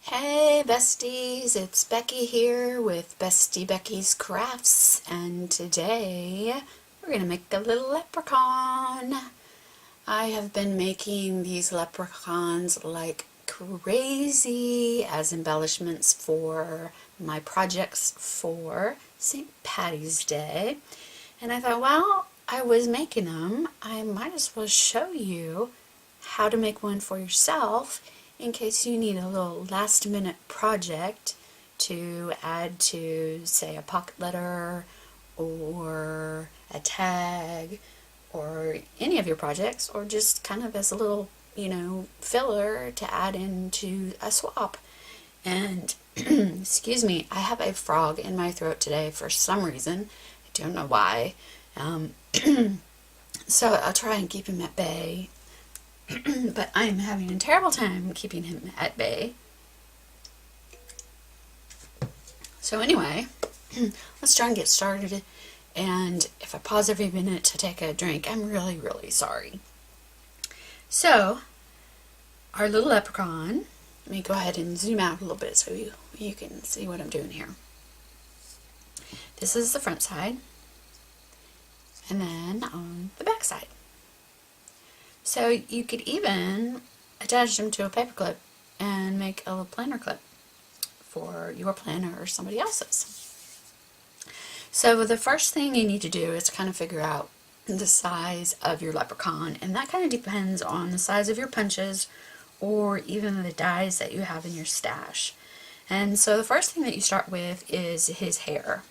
Hey besties, it's Becky here with Bestie Becky's Crafts, and today we're going to make a little leprechaun. I have been making these leprechauns like crazy as embellishments for my projects for St. Patty's Day, and I thought, well, I was making them, I might as well show you how to make one for yourself in case you need a little last minute project to add to, say, a pocket letter or a tag or any of your projects, or just kind of as a little, filler to add into a swap. And excuse me, I have a frog in my throat today for some reason. I don't know why. So I'll try and keep him at bay. But I'm having a terrible time keeping him at bay. So anyway, let's try and get started. And if I pause every minute to take a drink, I'm really, really sorry. So, our little leprechaun, let me go ahead and zoom out a little bit so you can see what I'm doing here. This is the front side, and then on the back side. So you could even attach them to a paper clip and make a little planner clip for your planner or somebody else's. So the first thing you need to do is kind of figure out the size of your leprechaun, and that kind of depends on the size of your punches or even the dies that you have in your stash. And so the first thing that you start with is his hair,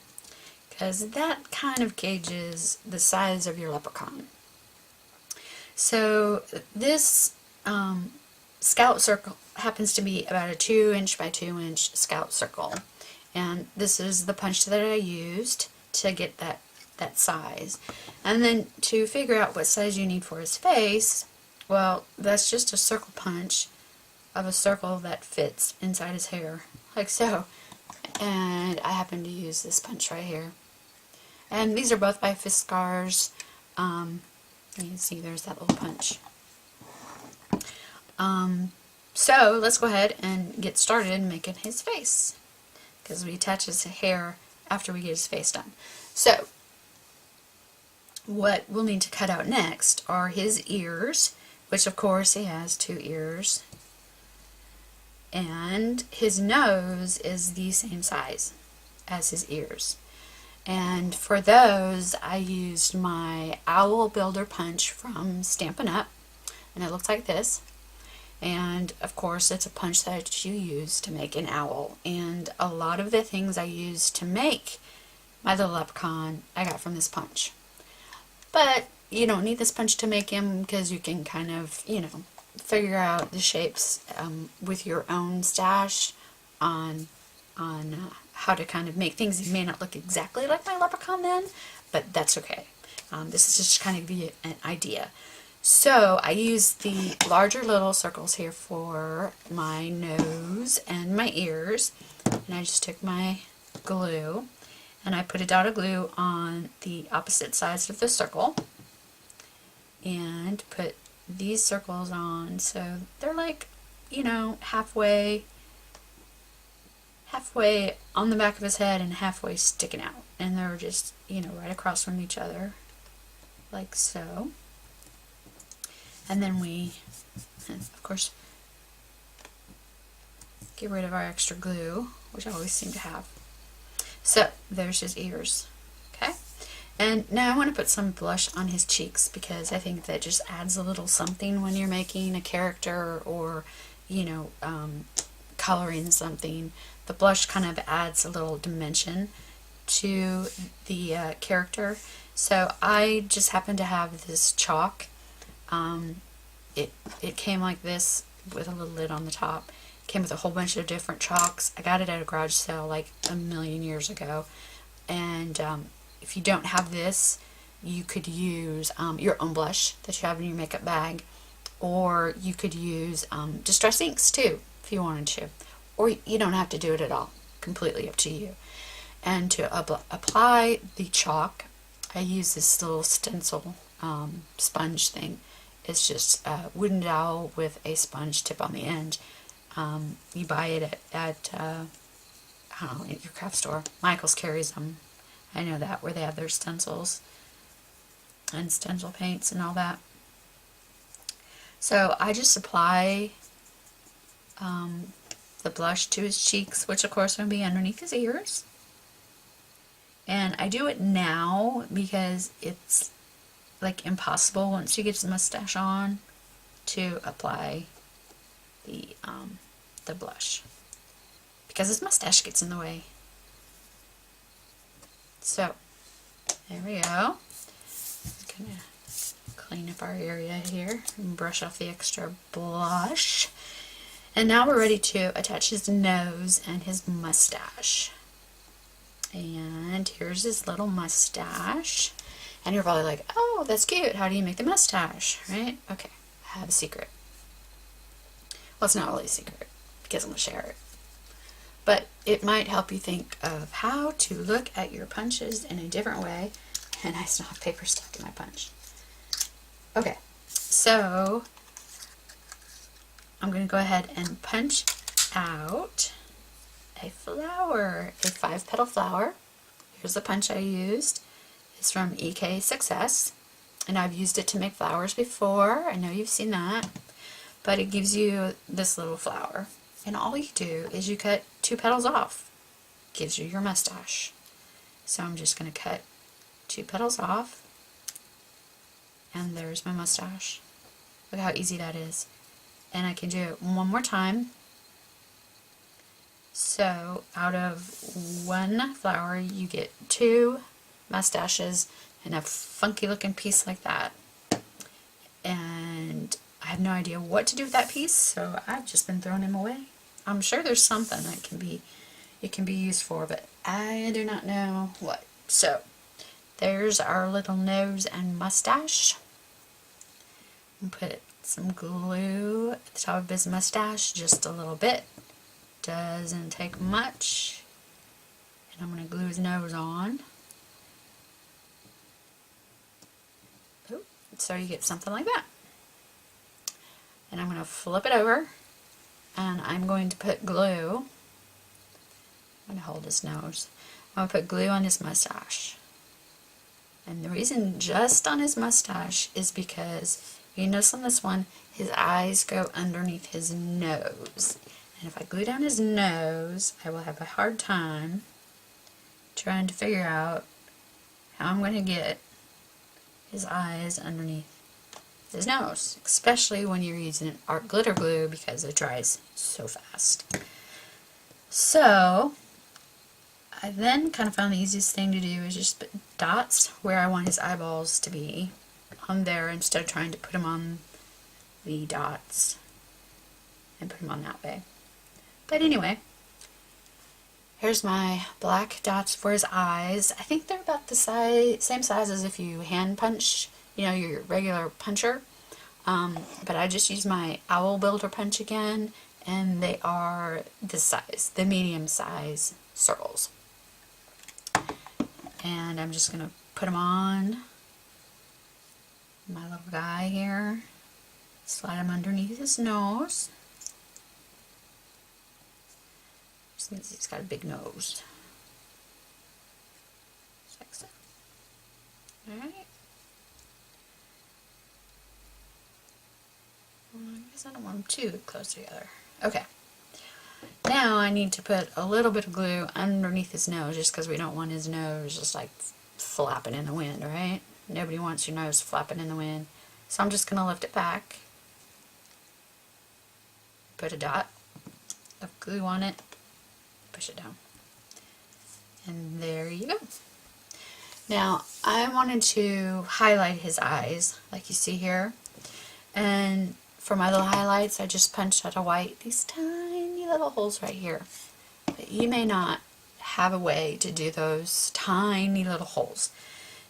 because that kind of gauges the size of your leprechaun. So this scallop circle happens to be about a 2" by 2" scallop circle, and this is the punch that I used to get that size. And then to figure out what size you need for his face, well, that's just a circle punch of a circle that fits inside his hair, like so. And I happen to use this punch right here. And these are both by Fiskars. You can see there's that little punch. So let's go ahead and get started making his face, because we attach his hair after we get his face done. So what we'll need to cut out next are his ears, which of course he has 2 ears, and his nose is the same size as his ears. And for those, I used my Owl Builder punch from Stampin' Up, and it looks like this. And of course, it's a punch that you use to make an owl. And a lot of the things I used to make my little leprechaun, I got from this punch. But you don't need this punch to make him, because you can kind of, figure out the shapes with your own stash on how to kind of make things. It may not look exactly like my leprechaun then, but that's okay. This is just kind of be an idea. So I used the larger little circles here for my nose and my ears, and I just took my glue and I put a dot of glue on the opposite sides of the circle and put these circles on, so they're like, halfway on the back of his head and halfway sticking out, and they're just, right across from each other, like so. And then we, of course, get rid of our extra glue, which I always seem to have. So there's his ears. Okay, and now I want to put some blush on his cheeks, because I think that just adds a little something when you're making a character or coloring something. The blush kind of adds a little dimension to the character. So I just happen to have this chalk. It came like this with a little lid on the top. It came with a whole bunch of different chalks. I got it at a garage sale like a million years ago. And if you don't have this, you could use your own blush that you have in your makeup bag, or you could use distress inks too if you wanted to. Or you don't have to do it at all. Completely up to you. And to apply the chalk, I use this little stencil sponge thing. It's just a wooden dowel with a sponge tip on the end. You buy it at I don't know, at your craft store. Michael's carries them. I know that, where they have their stencils and stencil paints and all that. So I just apply the blush to his cheeks, which of course will be underneath his ears. And I do it now because it's like impossible once you get the mustache on to apply the blush, because his mustache gets in the way. So there we go. I'm gonna clean up our area here and brush off the extra blush. And now we're ready to attach his nose and his mustache. And here's his little mustache. And you're probably like, oh, that's cute. How do you make the mustache, right? Okay, I have a secret. Well, it's not really a secret because I'm going to share it. But it might help you think of how to look at your punches in a different way. And I still have paper stuck in my punch. Okay, so I'm going to go ahead and punch out a flower, a 5-petal flower. Here's the punch I used. It's from EK Success, and I've used it to make flowers before. I know you've seen that. But it gives you this little flower. And all you do is you cut 2 petals off. Gives you your mustache. So I'm just going to cut 2 petals off. And there's my mustache. Look how easy that is. And I can do it one more time. So out of 1 flower you get 2 mustaches and a funky looking piece like that. And I have no idea what to do with that piece, so I've just been throwing him away. I'm sure there's something that it can be used for, but I do not know what. So there's our little nose and mustache. And put some glue at the top of his mustache, just a little bit. Doesn't take much. And I'm going to glue his nose on. Ooh, so you get something like that. And I'm going to flip it over. And I'm going to put glue. I'm going to hold his nose. I'm going to put glue on his mustache. And the reason just on his mustache is because you notice on this one, his eyes go underneath his nose. And if I glue down his nose, I will have a hard time trying to figure out how I'm going to get his eyes underneath his nose, especially when you're using art glitter glue because it dries so fast. So I then kind of found the easiest thing to do is just put dots where I want his eyeballs to be on there instead of trying to put them on the dots and put them on that way. But anyway, here's my black dots for his eyes. I think they're about the same size as if you hand punch, your regular puncher. But I just use my owl builder punch again, and they are this size, the medium size circles. And I'm just going to put them on my little guy here. Slide him underneath his nose. Just means he's got a big nose. Just like so. Alright. I guess I don't want them too close together. Okay. Now I need to put a little bit of glue underneath his nose just because we don't want his nose just like flapping in the wind, right? Nobody wants your nose flapping in the wind. So I'm just going to lift it back. Put a dot of glue on it. Push it down. And there you go. Now I wanted to highlight his eyes like you see here. And for my little highlights I just punched out a white, these tiny little holes right here. But you may not have a way to do those tiny little holes.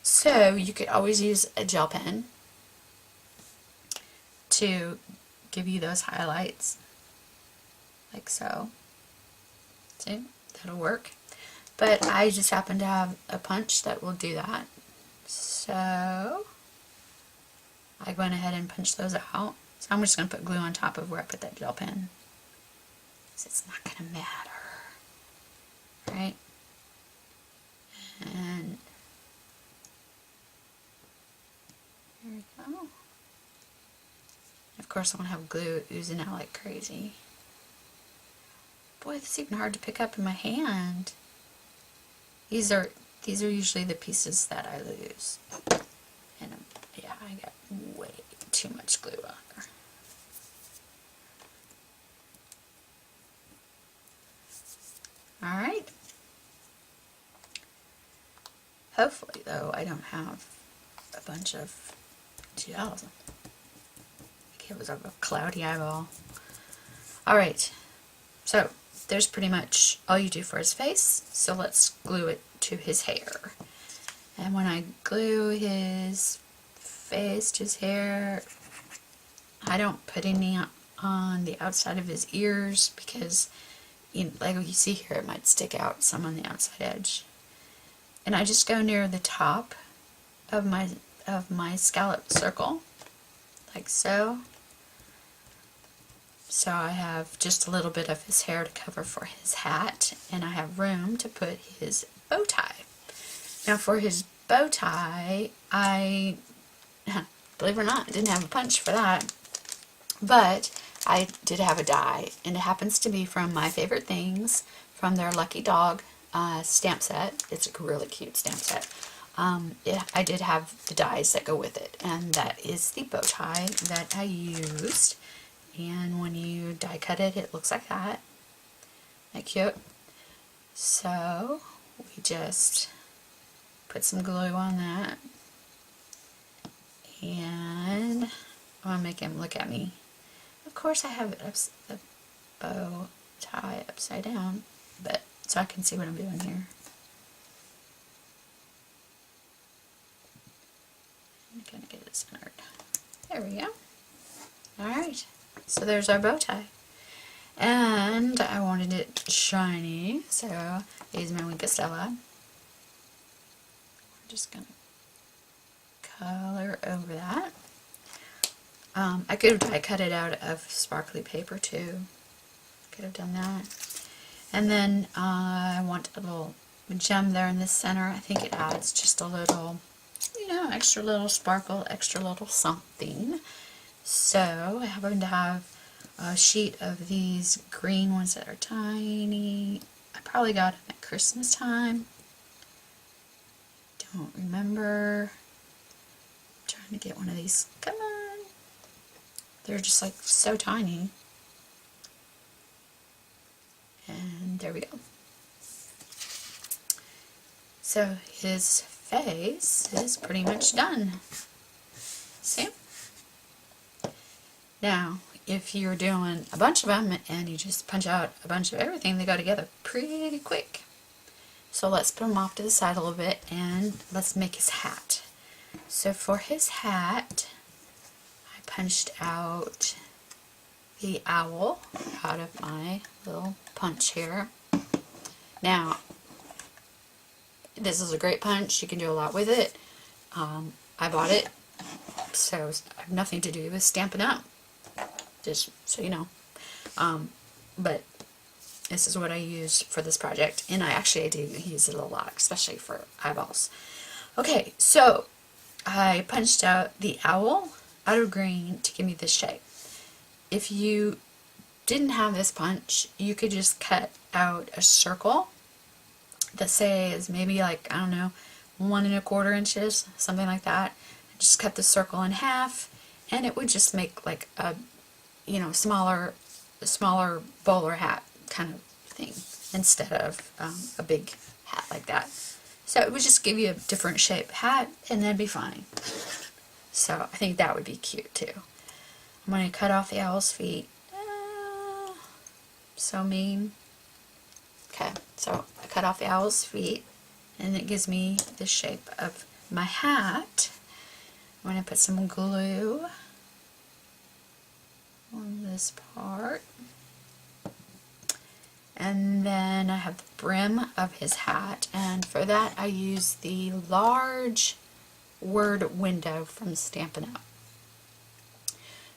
So you could always use a gel pen to give you those highlights. Like so. See? That'll work. But I just happen to have a punch that will do that. So I went ahead and punched those out. So I'm just going to put glue on top of where I put that gel pen. it's not gonna matter, right? And here we go. Of course, I'm gonna have glue oozing out like crazy. Boy, this is even hard to pick up in my hand. These are usually the pieces that I lose. And yeah, I got way too much glue on there. Alright. Hopefully, though, I don't have a bunch of gel. It was a cloudy eyeball. Alright, so there's pretty much all you do for his face. So let's glue it to his hair. And when I glue his face to his hair, I don't put any on the outside of his ears because, you know, like you see here, it might stick out some on the outside edge. And I just go near the top of my scallop circle, like so. So I have just a little bit of his hair to cover for his hat, and I have room to put his bow tie. Now for his bow tie, I, believe it or not, didn't have a punch for that, but I did have a die, and it happens to be from My Favorite Things, from their Lucky Dog stamp set. It's a really cute stamp set. I did have the dies that go with it, and that is the bow tie that I used. And when you die cut it, it looks like that. Isn't that cute? So we just put some glue on that, and I'm gonna make him look at me. Of course, I have the bow tie upside down, but so I can see what I'm doing here. I'm gonna get it centered. There we go. All right. So there's our bow tie. And I wanted it shiny, so I used my Wink of Stella. We're just going to color over that. I could have die cut it out of sparkly paper too. Could have done that. And then I want a little gem there in the center. I think it adds just a little, you know, extra little sparkle, extra little something. So I happen to have a sheet of these green ones that are tiny. I probably got them at Christmas time. Don't remember. I'm trying to get one of these. Come on. They're just like so tiny. And there we go. So his face is pretty much done. See? Now, if you're doing a bunch of them and you just punch out a bunch of everything, they go together pretty quick. So let's put them off to the side a little bit and let's make his hat. So for his hat, I punched out the owl out of my little punch here. Now, this is a great punch. You can do a lot with it. I bought it, so I have nothing to do with Stampin' Up. Just so you know. But this is what I used for this project, and I do use it a lot, especially for eyeballs. Okay, so I punched out the owl out of green to give me this shape. If you didn't have this punch, you could just cut out a circle that says maybe like, I don't know, 1 1/4 inches, something like that. Just cut the circle in half, and it would just make like a, you know, smaller bowler hat kind of thing instead of a big hat like that. So it would just give you a different shape hat, and that'd be fine. So I think that would be cute too. I'm going to cut off the owl's feet. So mean. Okay, so I cut off the owl's feet, and it gives me the shape of my hat. I'm going to put some glue on this part. And then I have the brim of his hat, and for that I use the large word window from Stampin' Up.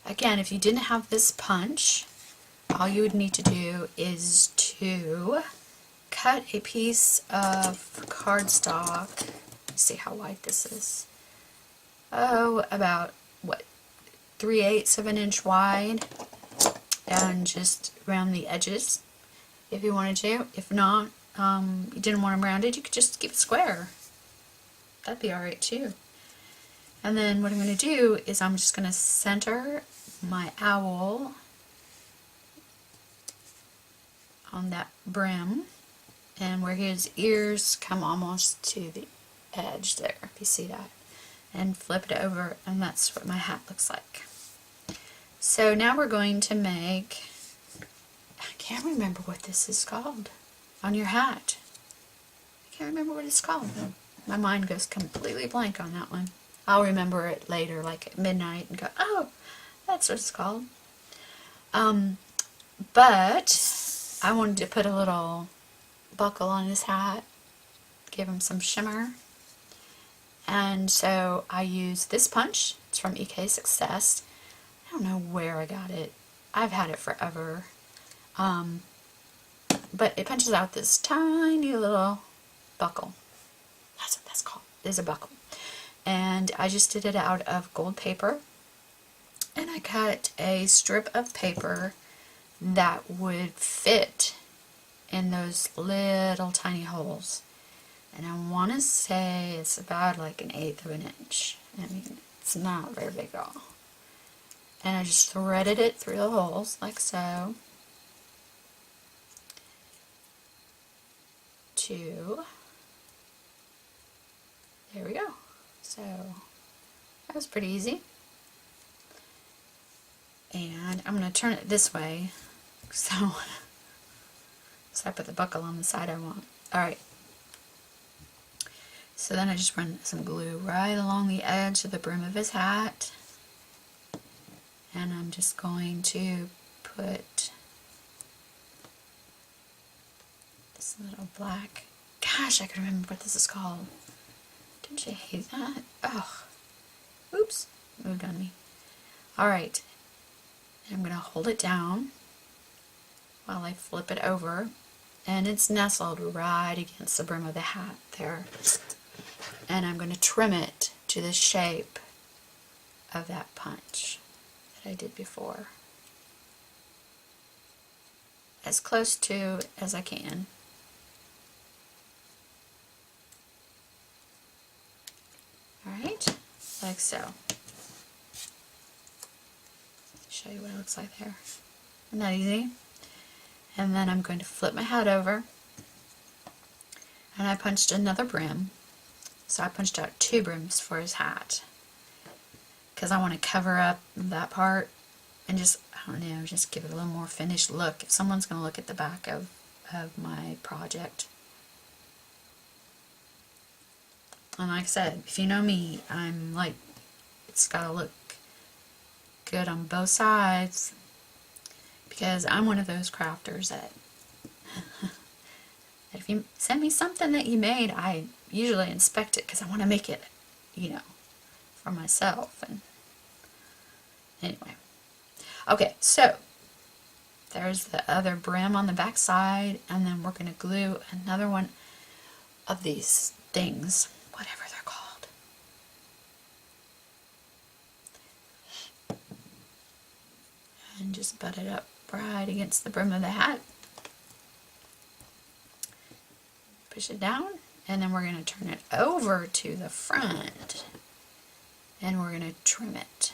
Again, if you didn't have this punch, all you would need to do is to cut a piece of cardstock. Let's see how wide this is. Oh, about, what, 3/8 of an inch wide, and just round the edges if you wanted to. If not, you didn't want them rounded, you could just keep it square. That'd be alright too. And then what I'm going to do is I'm just going to center my owl on that brim, and where his ears come almost to the edge there, if you see that, and flip it over, and that's what my hat looks like. So now we're going to make, I can't remember what this is called on your hat. I can't remember what it's called. My mind goes completely blank on that one. I'll remember it later, like at midnight, and go, oh, that's what it's called. But I wanted to put a little buckle on his hat, give him some shimmer. And so I used this punch. It's from EK Success. I don't know where I got it. I've had it forever. But it punches out this tiny little buckle. That's what that's called. It is a buckle. And I just did it out of gold paper. And I cut a strip of paper that would fit in those little tiny holes. And I want to say it's about like 1/8 of an inch. I mean, it's not very big at all. And I just threaded it through the holes like so. There we go. So that was pretty easy. And I'm going to turn it this way. So I put the buckle on the side I want. Alright. So then I just run some glue right along the edge of the brim of his hat. And I'm just going to put this little black, gosh, I can remember what this is called. Don't you hate that? Oh, oops, moved on me. Alright, I'm going to hold it down while I flip it over, and it's nestled right against the brim of the hat there. And I'm going to trim it to the shape of that punch that I did before. As close to as I can. Alright, like so. Show you what it looks like there. Isn't that easy? And then I'm going to flip my hat over, and I punched another brim. So I punched out 2 brims for his hat, because I want to cover up that part and just, I don't know, just give it a little more finished look. If someone's going to look at the back of my project. And like I said, if you know me, I'm like, it's got to look good on both sides, because I'm one of those crafters that if you send me something that you made, I usually inspect it because I want to make it, you know, for myself. And anyway, okay, so there's the other brim on the back side, and then we're going to glue another one of these things, whatever they're called. And just butt it up right against the brim of the hat. Push it down, and then we're going to turn it over to the front, and we're going to trim it.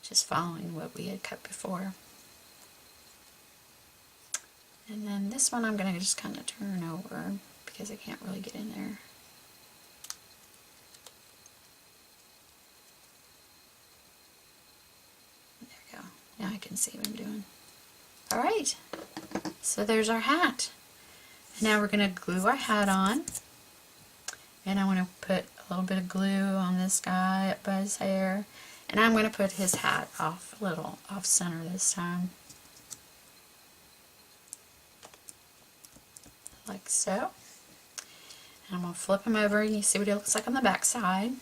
Just following what we had cut before. And then this one I'm going to just kind of turn over because I can't really get in there. Now I can see what I'm doing. Alright, so there's our hat. Now we're going to glue our hat on. And I want to put a little bit of glue on this guy up by his hair. And I'm going to put his hat off a little, off center this time. Like so. And I'm going to flip him over. You see what he looks like on the back side.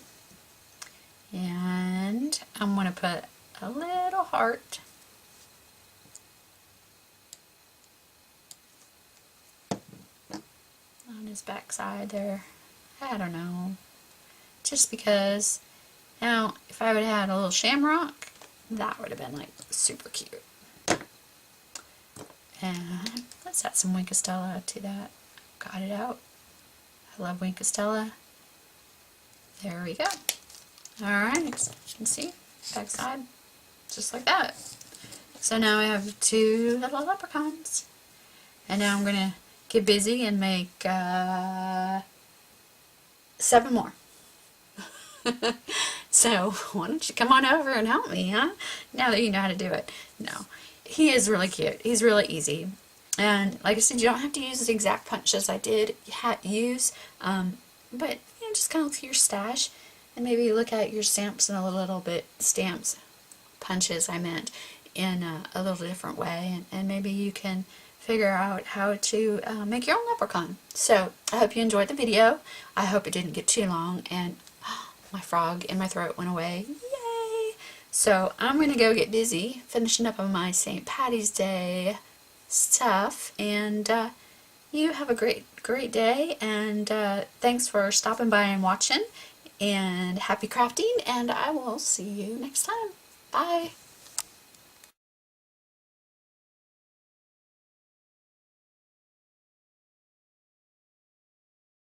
And I'm going to put a little heart on his backside there. I don't know. Just because. Now, if I would have had a little shamrock, that would have been like super cute. And let's add some Winkostella to that. Got it out. I love Winkostella. There we go. Alright, you can see, backside, just like that. So now I have 2 little leprechauns. And now I'm going to get busy and make 7 more. So why don't you come on over and help me, huh? Now that you know how to do it. No, he is really cute. He's really easy. And like I said, you don't have to use the exact punches I did use. But you know, just kind of look at your stash and maybe look at your stamps in a little bit, punches I meant, in a little different way. And maybe you can figure out how to make your own leprechaun. So I hope you enjoyed the video. I hope it didn't get too long, and my frog in my throat went away. Yay! So I'm going to go get busy finishing up on my St. Patty's Day stuff, and you have a great day, and thanks for stopping by and watching, and happy crafting, and I will see you next time. Bye!